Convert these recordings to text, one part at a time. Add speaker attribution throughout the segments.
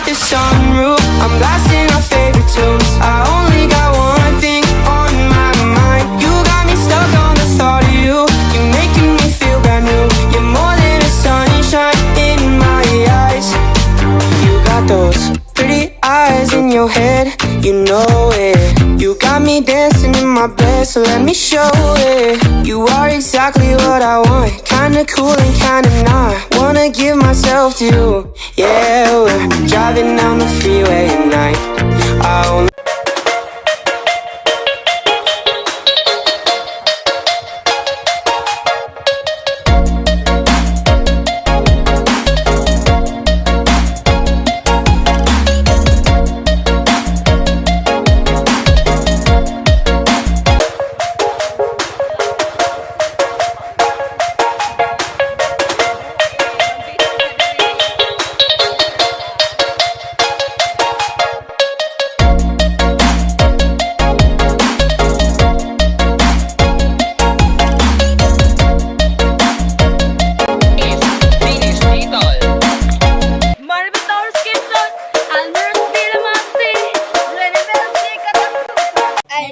Speaker 1: The sunroof, I'm blasting our favorite tunes. I only got one thing on my mind. You got me stuck on the thought of you. You're making me feel brand new. You're more than a sunshine in my eyes. You got those pretty eyes in your head, you know it. You got me dancing in my bed, so let me show it. You are exactly what I want, kinda cool and kinda not. Wanna give myself to you. Yeah, we're driving down the freeway at night. I only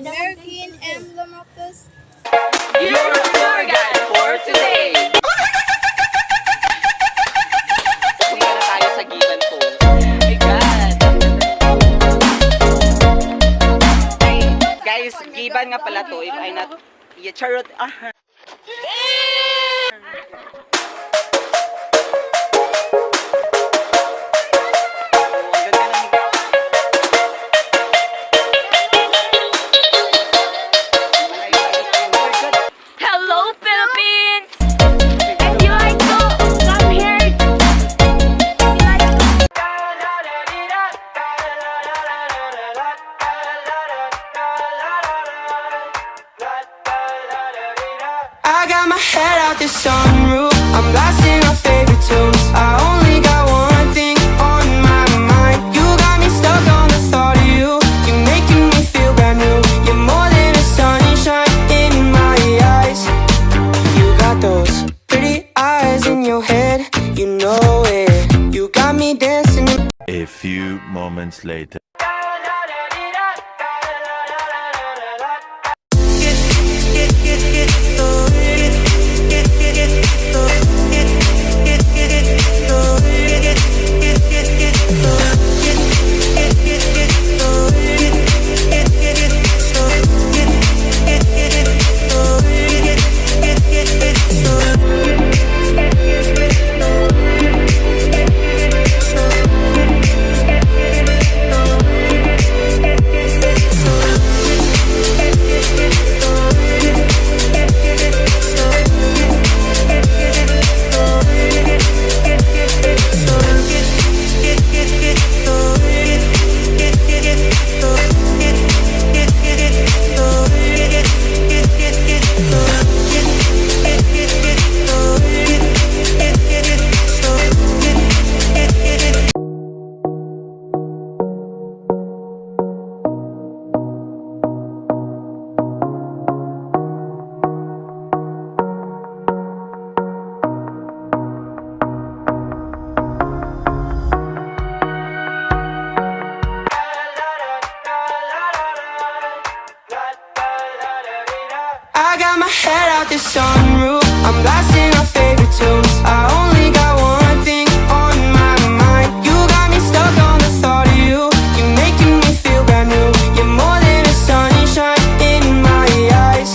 Speaker 2: American emblem of this.
Speaker 3: You're the tour guide for today. Punta na tayo sa Giban Falls. My God. Ay, guys, Giban nga pala to. If I not... Yeah, charot.
Speaker 4: Hello, Philippines! If you like to come here, if you like to...
Speaker 1: I got my head out the sunroof, I'm blasting our favorite tunes. I only got one thing on my mind. You got me stuck on the thought of you. You're making me feel brand new. You're more than a sunshine in my eyes. You got those pretty eyes in your head, you know it. You got me dancing in
Speaker 5: A few moments later.
Speaker 1: I got my head out the sunroof, I'm blasting our favorite tunes. I only got one thing on my mind. You got me stuck on the thought of you. You're making me feel brand new. You're more than a sunshine in my eyes.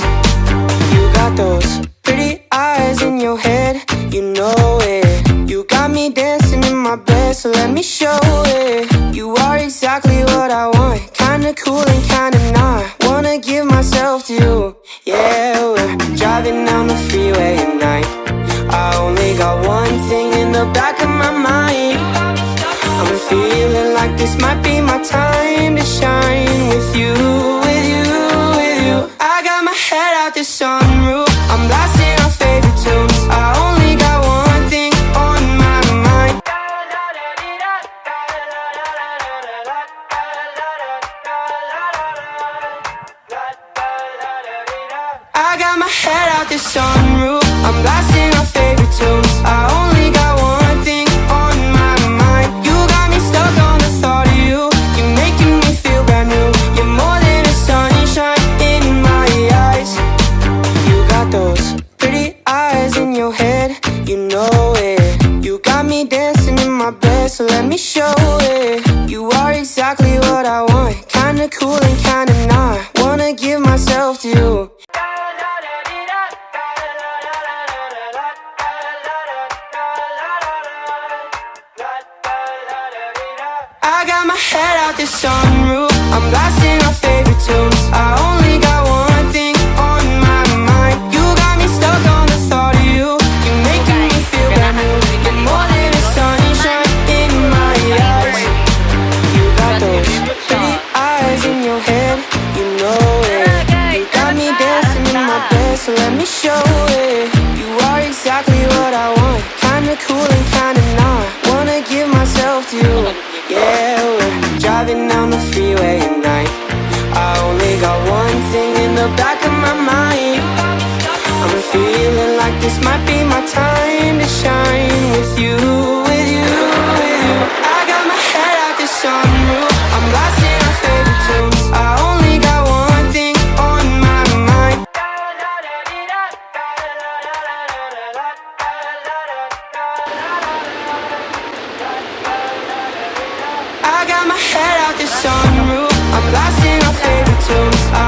Speaker 1: You got those pretty eyes in your head, you know it. You got me dancing in my bed, so let me show it. You are exactly what I want, kinda cool and kinda not. Wanna give myself to you. Yeah, we're driving down the freeway at night. I only got one thing in the back of my mind. I'm feeling like this might be my time to shine with you, with you, with you. I got my head out the sunroof, I'm blasting our favorite tunes. I only got one thing on my mind. I got my head out the sunroof, I'm blasting our favorite tunes. I only got one thing on my mind. You got me stuck on the thought of you. You're making me feel brand new. You're more than a sunshine in my eyes. You got those pretty eyes in your head, you know it. You got me dancing in my bed, so let me show it. You are exactly what I want, kinda cool and kinda not. Wanna give myself to you. I got my head out the sunroof, I'm blasting our favorite tunes. I only got one thing on my mind. You got me stuck on the thought of you. You're making me feel brand new. You're more than a sunshine in my eyes. You got those pretty eyes in your head, you know it. You got me dancing in my bed, so let me show it. You are exactly what I want, kinda cool and kinda not. Wanna give myself to you. Yeah, we're driving down the freeway at night. I only got one thing in the back of my mind. I'm feeling like this might be my time to shine with you, with you, with you. I got my head out the sunroof, I'm blasting our favorite tunes. I only got one thing on my mind. I got my head out the sunroof, I'm blasting our favorite tunes. I